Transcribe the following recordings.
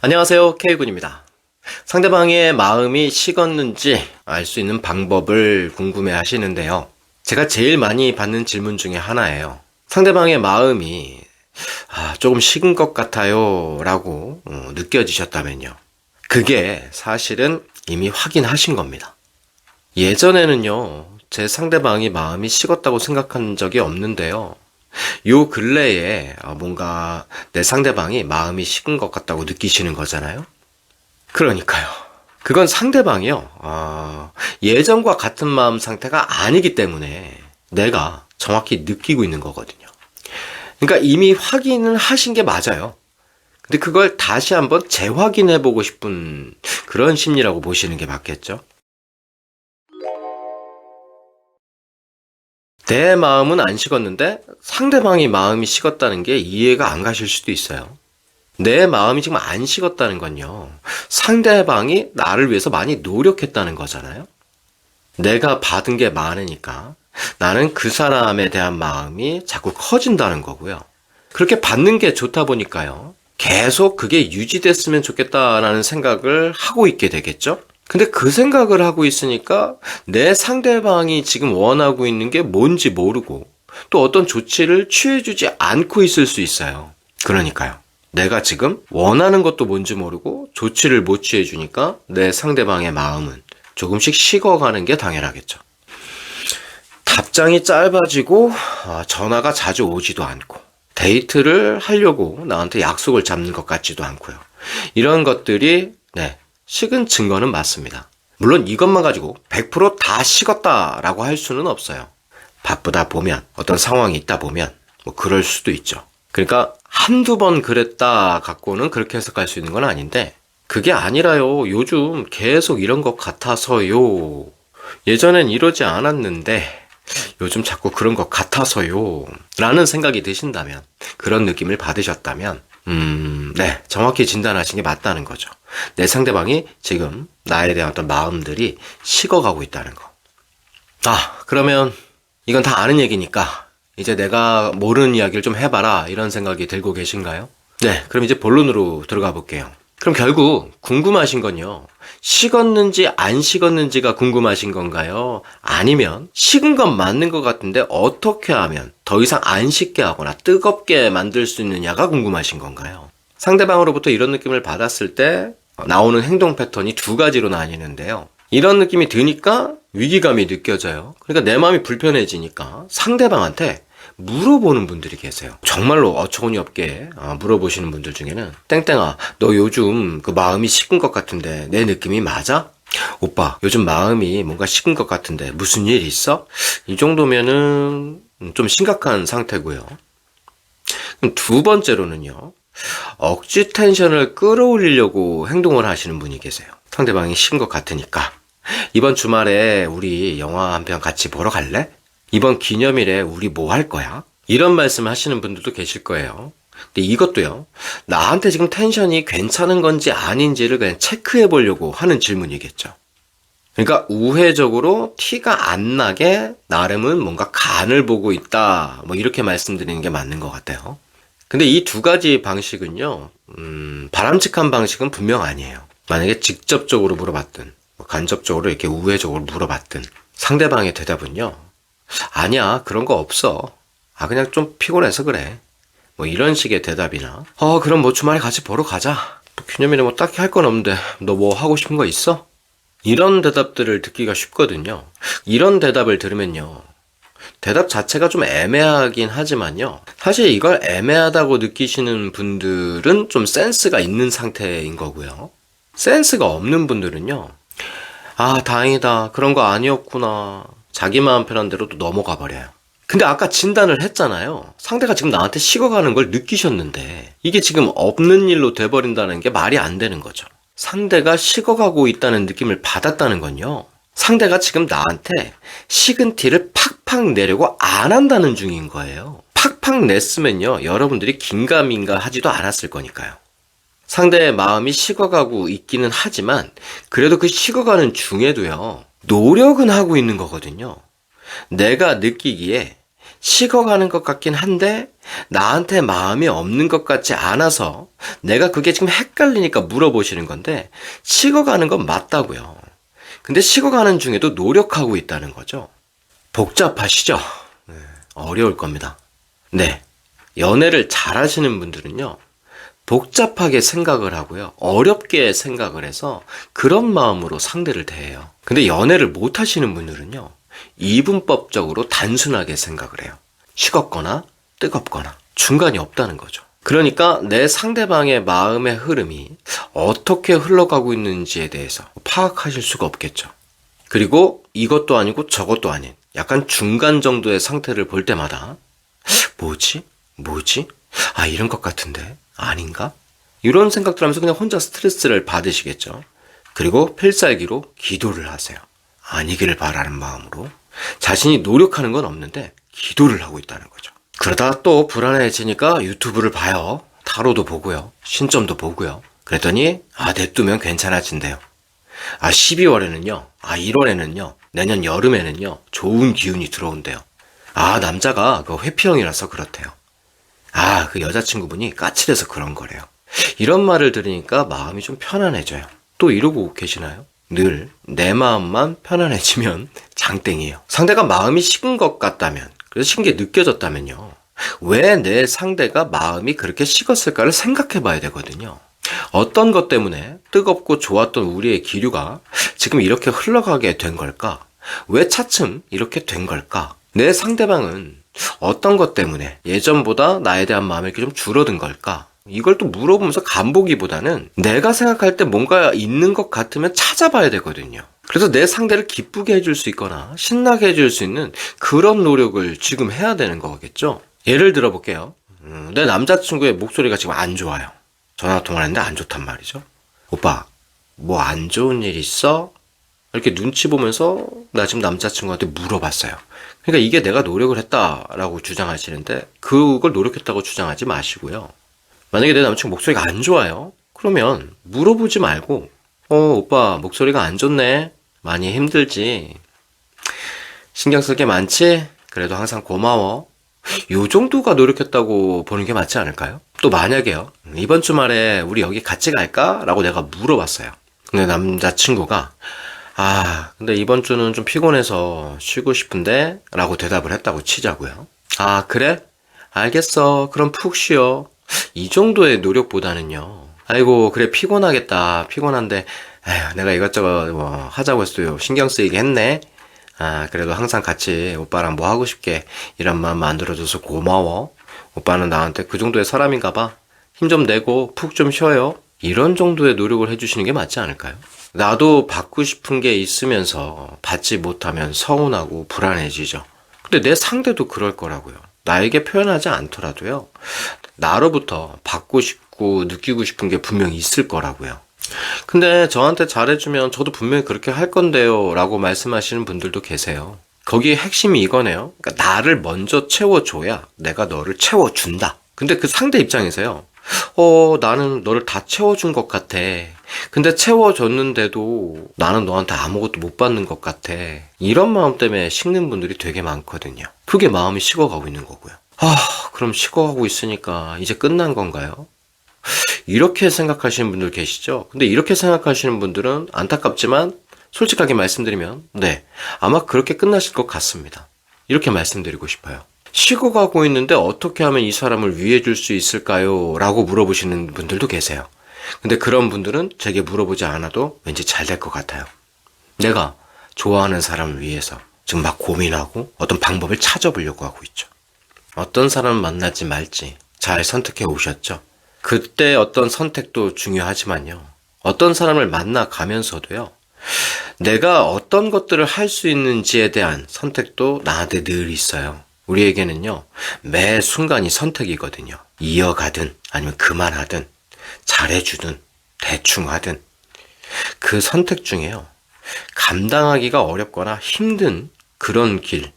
안녕하세요, K군입니다. 상대방의 마음이 식었는지 알 수 있는 방법을 궁금해 하시는데요. 제가 제일 많이 받는 질문 중에 하나예요. 상대방의 마음이 조금 식은 것 같아요 라고 느껴지셨다면요. 그게 사실은 이미 확인하신 겁니다. 예전에는요, 제 상대방이 마음이 식었다고 생각한 적이 없는데요. 요 근래에 뭔가 내 상대방이 마음이 식은 것 같다고 느끼시는 거잖아요. 그러니까요. 그건 상대방이요. 예전과 같은 마음 상태가 아니기 때문에 내가 정확히 느끼고 있는 거거든요. 그러니까 이미 확인을 하신 게 맞아요. 근데 그걸 다시 한번 재확인해보고 싶은 그런 심리라고 보시는 게 맞겠죠? 내 마음은 안 식었는데 상대방이 마음이 식었다는 게 이해가 안 가실 수도 있어요. 내 마음이 지금 안 식었다는 건요, 상대방이 나를 위해서 많이 노력했다는 거잖아요. 내가 받은 게 많으니까 나는 그 사람에 대한 마음이 자꾸 커진다는 거고요. 그렇게 받는 게 좋다 보니까요, 계속 그게 유지됐으면 좋겠다라는 생각을 하고 있게 되겠죠? 근데 그 생각을 하고 있으니까 내 상대방이 지금 원하고 있는 게 뭔지 모르고 또 어떤 조치를 취해주지 않고 있을 수 있어요. 그러니까요, 내가 지금 원하는 것도 뭔지 모르고 조치를 못 취해주니까 내 상대방의 마음은 조금씩 식어가는 게 당연하겠죠. 답장이 짧아지고 전화가 자주 오지도 않고 데이트를 하려고 나한테 약속을 잡는 것 같지도 않고요. 이런 것들이 식은 증거는 맞습니다. 물론 이것만 가지고 100%다 식었다라고 할 수는 없어요. 바쁘다 보면, 어떤 상황이 있다 보면 뭐 그럴 수도 있죠. 그러니까 한두 번 그랬다 갖고는 그렇게 해석할 수 있는 건 아닌데, 그게 아니라요, 요즘 계속 이런 것 같아서요, 예전엔 이러지 않았는데 요즘 자꾸 그런 것 같아서요 라는 생각이 드신다면, 그런 느낌을 받으셨다면 정확히 진단하신 게 맞다는 거죠. 내 상대방이 지금 나에 대한 어떤 마음들이 식어가고 있다는 거. 그러면 이건 다 아는 얘기니까 이제 내가 모르는 이야기를 좀 해봐라, 이런 생각이 들고 계신가요? 그럼 이제 본론으로 들어가 볼게요. 그럼 결국 궁금하신 건요, 식었는지 안 식었는지가 궁금하신 건가요? 아니면 식은 건 맞는 것 같은데 어떻게 하면 더 이상 안 식게 하거나 뜨겁게 만들 수 있느냐가 궁금하신 건가요? 상대방으로부터 이런 느낌을 받았을 때 나오는 행동 패턴이 두 가지로 나뉘는데요. 이런 느낌이 드니까 위기감이 느껴져요. 그러니까 내 마음이 불편해지니까 상대방한테 물어보는 분들이 계세요. 정말로 어처구니 없게 물어보시는 분들 중에는, 땡땡아, 너 요즘 그 마음이 식은 것 같은데 내 느낌이 맞아? 오빠, 요즘 마음이 뭔가 식은 것 같은데 무슨 일 있어? 이 정도면은 좀 심각한 상태고요. 그럼 두 번째로는요, 억지 텐션을 끌어올리려고 행동을 하시는 분이 계세요. 상대방이 식은 것 같으니까, 이번 주말에 우리 영화 한 편 같이 보러 갈래? 이번 기념일에 우리 뭐 할 거야? 이런 말씀 하시는 분들도 계실 거예요. 근데 이것도요, 나한테 지금 텐션이 괜찮은 건지 아닌지를 그냥 체크해 보려고 하는 질문이겠죠. 그러니까 우회적으로 티가 안 나게 나름은 뭔가 간을 보고 있다, 뭐 이렇게 말씀드리는 게 맞는 것 같아요. 근데 이 두 가지 방식은요, 바람직한 방식은 분명 아니에요. 만약에 직접적으로 물어봤든 간접적으로 이렇게 우회적으로 물어봤든 상대방의 대답은요, 아니야, 그런 거 없어. 그냥 좀 피곤해서 그래. 뭐 이런 식의 대답이나, 그럼 뭐 주말에 같이 보러 가자. 뭐 기념일에 뭐 딱히 할 건 없는데 너 뭐 하고 싶은 거 있어? 이런 대답들을 듣기가 쉽거든요. 이런 대답을 들으면요, 대답 자체가 좀 애매하긴 하지만요, 사실 이걸 애매하다고 느끼시는 분들은 좀 센스가 있는 상태인 거고요. 센스가 없는 분들은요, 다행이다, 그런 거 아니었구나, 자기 마음 편한 대로 또 넘어가 버려요. 근데 아까 진단을 했잖아요. 상대가 지금 나한테 식어가는 걸 느끼셨는데 이게 지금 없는 일로 돼버린다는 게 말이 안 되는 거죠. 상대가 식어가고 있다는 느낌을 받았다는 건요, 상대가 지금 나한테 식은 티를 팍팍 내려고 안 한다는 중인 거예요. 팍팍 냈으면요, 여러분들이 긴가민가 하지도 않았을 거니까요. 상대의 마음이 식어가고 있기는 하지만 그래도 그 식어가는 중에도요, 노력은 하고 있는 거거든요. 내가 느끼기에 식어가는 것 같긴 한데 나한테 마음이 없는 것 같지 않아서 내가 그게 지금 헷갈리니까 물어보시는 건데 식어가는 건 맞다고요. 근데 식어가는 중에도 노력하고 있다는 거죠. 복잡하시죠? 네, 어려울 겁니다. 네, 연애를 잘하시는 분들은요. 복잡하게 생각을 하고요. 어렵게 생각을 해서 그런 마음으로 상대를 대해요. 근데 연애를 못 하시는 분들은요. 이분법적으로 단순하게 생각을 해요. 식었거나 뜨겁거나 중간이 없다는 거죠. 그러니까 내 상대방의 마음의 흐름이 어떻게 흘러가고 있는지에 대해서 파악하실 수가 없겠죠. 그리고 이것도 아니고 저것도 아닌 약간 중간 정도의 상태를 볼 때마다 뭐지? 아, 이런 것 같은데? 아닌가? 이런 생각들 하면서 그냥 혼자 스트레스를 받으시겠죠. 그리고 필살기로 기도를 하세요. 아니기를 바라는 마음으로. 자신이 노력하는 건 없는데 기도를 하고 있다는 거죠. 그러다 또 불안해지니까 유튜브를 봐요. 타로도 보고요. 신점도 보고요. 그랬더니 냅두면 괜찮아진대요. 12월에는요. 1월에는요. 내년 여름에는요. 좋은 기운이 들어온대요. 남자가 그 회피형이라서 그렇대요. 그 여자친구분이 까칠해서 그런 거래요. 이런 말을 들으니까 마음이 좀 편안해져요. 또 이러고 계시나요? 늘 내 마음만 편안해지면 장땡이에요. 상대가 마음이 식은 것 같다면, 그래서 식은 게 느껴졌다면요. 왜 내 상대가 마음이 그렇게 식었을까를 생각해 봐야 되거든요. 어떤 것 때문에 뜨겁고 좋았던 우리의 기류가 지금 이렇게 흘러가게 된 걸까? 왜 차츰 이렇게 된 걸까? 내 상대방은 어떤 것 때문에 예전보다 나에 대한 마음이 이렇게 좀 줄어든 걸까? 이걸 또 물어보면서 간보기보다는 내가 생각할 때 뭔가 있는 것 같으면 찾아봐야 되거든요. 그래서 내 상대를 기쁘게 해줄 수 있거나 신나게 해줄 수 있는 그런 노력을 지금 해야 되는 거겠죠. 예를 들어 볼게요. 내 남자친구의 목소리가 지금 안 좋아요. 전화통화를 했는데 안 좋단 말이죠. 오빠, 뭐 안 좋은 일 있어? 이렇게 눈치 보면서 나 지금 남자친구한테 물어봤어요. 그러니까 이게 내가 노력을 했다라고 주장하시는데 그걸 노력했다고 주장하지 마시고요. 만약에 내 남친구 목소리가 안 좋아요? 그러면 물어보지 말고 오빠 목소리가 안 좋네. 많이 힘들지? 신경 쓸 게 많지? 그래도 항상 고마워. 요 정도가 노력했다고 보는 게 맞지 않을까요? 또 만약에요. 이번 주말에 우리 여기 같이 갈까? 라고 내가 물어봤어요. 근데 남자친구가 근데 이번 주는 좀 피곤해서 쉬고 싶은데? 라고 대답을 했다고 치자고요. 그래? 알겠어. 그럼 푹 쉬어. 이 정도의 노력보다는요. 아이고, 그래, 피곤하겠다. 피곤한데, 내가 이것저것 하자고 했어요. 신경 쓰이게 했네. 그래도 항상 같이 오빠랑 뭐 하고 싶게 이런 마음 만들어줘서 고마워. 오빠는 나한테 그 정도의 사람인가 봐. 힘 좀 내고 푹 좀 쉬어요. 이런 정도의 노력을 해주시는 게 맞지 않을까요? 나도 받고 싶은 게 있으면서 받지 못하면 서운하고 불안해지죠. 근데 내 상대도 그럴 거라고요. 나에게 표현하지 않더라도요. 나로부터 받고 싶고 느끼고 싶은 게 분명히 있을 거라고요. 근데 저한테 잘해주면 저도 분명히 그렇게 할 건데요 라고 말씀하시는 분들도 계세요. 거기에 핵심이 이거네요. 그러니까 나를 먼저 채워줘야 내가 너를 채워준다. 근데 그 상대 입장에서요. 나는 너를 다 채워준 것 같아. 근데 채워줬는데도 나는 너한테 아무것도 못 받는 것 같아. 이런 마음 때문에 식는 분들이 되게 많거든요. 그게 마음이 식어가고 있는 거고요. 그럼 식어가고 있으니까 이제 끝난 건가요? 이렇게 생각하시는 분들 계시죠? 근데 이렇게 생각하시는 분들은 안타깝지만 솔직하게 말씀드리면 네, 아마 그렇게 끝나실 것 같습니다. 이렇게 말씀드리고 싶어요. 식어가고 있는데 어떻게 하면 이 사람을 위해줄 수 있을까요? 라고 물어보시는 분들도 계세요. 근데 그런 분들은 제게 물어보지 않아도 왠지 잘 될 것 같아요. 내가 좋아하는 사람을 위해서 지금 막 고민하고 어떤 방법을 찾아보려고 하고 있죠. 어떤 사람을 만나지 말지 잘 선택해 오셨죠? 그때 어떤 선택도 중요하지만요. 어떤 사람을 만나가면서도요. 내가 어떤 것들을 할 수 있는지에 대한 선택도 나한테 늘 있어요. 우리에게는요. 매 순간이 선택이거든요. 이어가든 아니면 그만하든 잘해주든 대충 하든 그 선택 중에요. 감당하기가 어렵거나 힘든 그런 길,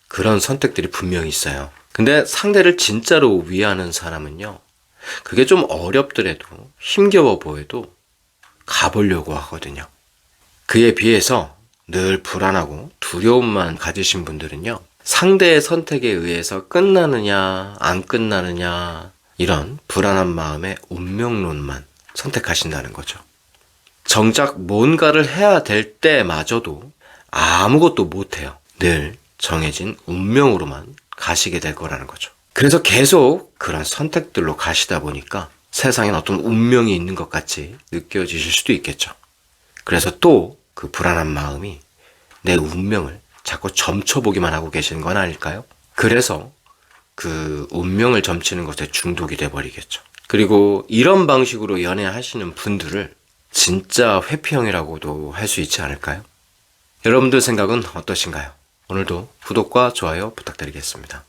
그런 선택들이 분명히 있어요. 근데 상대를 진짜로 위하는 사람은요. 그게 좀 어렵더라도 힘겨워 보여도 가보려고 하거든요. 그에 비해서 늘 불안하고 두려움만 가지신 분들은요. 상대의 선택에 의해서 끝나느냐, 안 끝나느냐, 이런 불안한 마음에 운명론만 선택하신다는 거죠. 정작 뭔가를 해야 될 때마저도 아무것도 못해요. 늘 정해진 운명으로만 가시게 될 거라는 거죠. 그래서 계속 그런 선택들로 가시다 보니까 세상엔 어떤 운명이 있는 것 같이 느껴지실 수도 있겠죠. 그래서 또 그 불안한 마음이 내 운명을 자꾸 점쳐보기만 하고 계시는 건 아닐까요? 그래서 그 운명을 점치는 것에 중독이 돼버리겠죠. 그리고 이런 방식으로 연애하시는 분들을 진짜 회피형이라고도 할 수 있지 않을까요? 여러분들 생각은 어떠신가요? 오늘도 구독과 좋아요 부탁드리겠습니다.